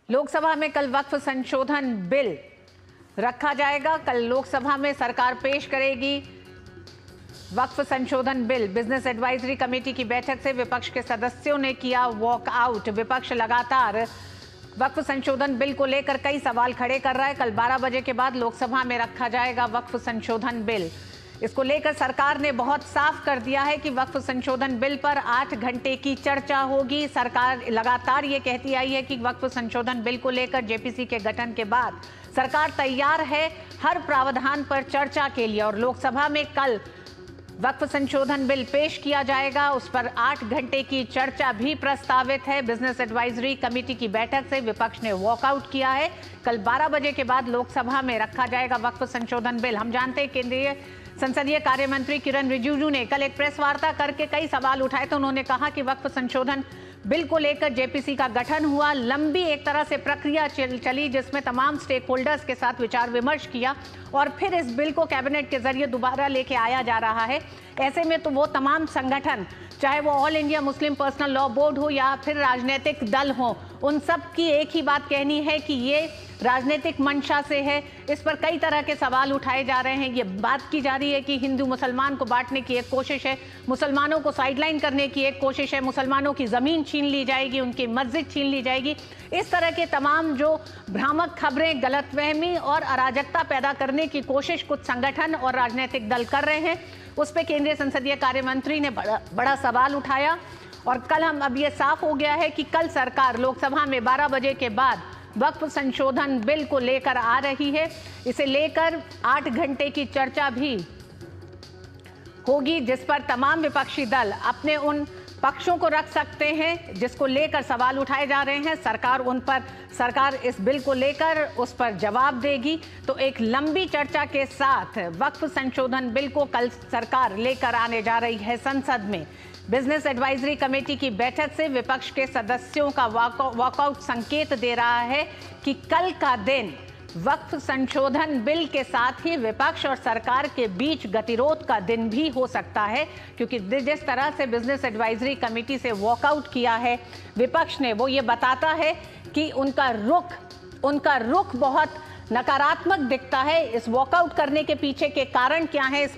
लोकसभा में कल वक्फ संशोधन बिल रखा जाएगा। कल लोकसभा में सरकार पेश करेगी वक्फ संशोधन बिल। बिजनेस एडवाइजरी कमेटी की बैठक से विपक्ष के सदस्यों ने किया वॉकआउट। विपक्ष लगातार वक्फ संशोधन बिल को लेकर कई सवाल खड़े कर रहा है। कल 12 बजे के बाद लोकसभा में रखा जाएगा वक्फ संशोधन बिल। इसको लेकर सरकार ने बहुत साफ कर दिया है कि वक्फ संशोधन बिल पर 8 घंटे की चर्चा होगी। सरकार लगातार ये कहती आई है कि वक्फ संशोधन बिल को लेकर जेपीसी के गठन के बाद सरकार तैयार है हर प्रावधान पर चर्चा के लिए और लोकसभा में कल वक्फ संशोधन बिल पेश किया जाएगा। उस पर 8 घंटे की चर्चा भी प्रस्तावित है। बिजनेस एडवाइजरी कमेटी की बैठक से विपक्ष ने वॉकआउट किया है। कल 12 बजे के बाद लोकसभा में रखा जाएगा वक्फ संशोधन बिल। हम जानते हैं केंद्रीय संसदीय कार्य मंत्री किरण रिजिजू ने कल एक प्रेस वार्ता करके कई सवाल उठाए। तो उन्होंने कहा कि वक्फ संशोधन बिल को लेकर जेपीसी का गठन हुआ, लंबी एक तरह से प्रक्रिया चली जिसमें तमाम स्टेक होल्डर्स के साथ विचार विमर्श किया और फिर इस बिल को कैबिनेट के जरिए दोबारा लेके आया जा रहा है। ऐसे में तो वो तमाम संगठन, चाहे वो all India Muslim personal law board हो या फिर राजनीतिक दल हो, उन सब की एक ही बात कहनी है कि ये राजनीतिक मंशा से है। इस पर कई तरह के सवाल उठाए जा रहे हैं। ये बात की जा रही है कि हिंदू मुसलमान को बांटने की एक कोशिश है, मुसलमानों को साइडलाइन करने की एक कोशिश है, मुसलमानों की ज़मीन छीन ली जाएगी, उनकी मस्जिद छीन ली जाएगी। इस तरह के तमाम जो भ्रामक खबरें, गलतफहमी और अराजकता पैदा करने की कोशिश कुछ संगठन और राजनीतिक दल कर रहे हैं, उस पर केंद्रीय संसदीय कार्य मंत्री ने बड़ा सवाल उठाया। और कल अब ये साफ हो गया है कि कल सरकार लोकसभा में 12 बजे के बाद वक्फ संशोधन बिल को लेकर आ रही है। इसे लेकर 8 घंटे की चर्चा भी होगी जिस पर तमाम विपक्षी दल अपने उन पक्षों को रख सकते हैं जिसको लेकर सवाल उठाए जा रहे हैं। सरकार इस बिल को लेकर उस पर जवाब देगी। तो एक लंबी चर्चा के साथ वक्फ संशोधन बिल को कल सरकार लेकर आने जा रही है संसद में। बिजनेस एडवाइजरी कमेटी की बैठक से विपक्ष के सदस्यों का वॉकआउट संकेत दे रहा है कि कल का दिन वक्फ संशोधन बिल के साथ ही विपक्ष और सरकार के बीच गतिरोध का दिन भी हो सकता है, क्योंकि जिस तरह से बिजनेस एडवाइजरी कमेटी से वॉकआउट किया है विपक्ष ने, वो ये बताता है कि उनका रुख बहुत नकारात्मक दिखता है। इस वॉकआउट करने के पीछे के कारण क्या है, इस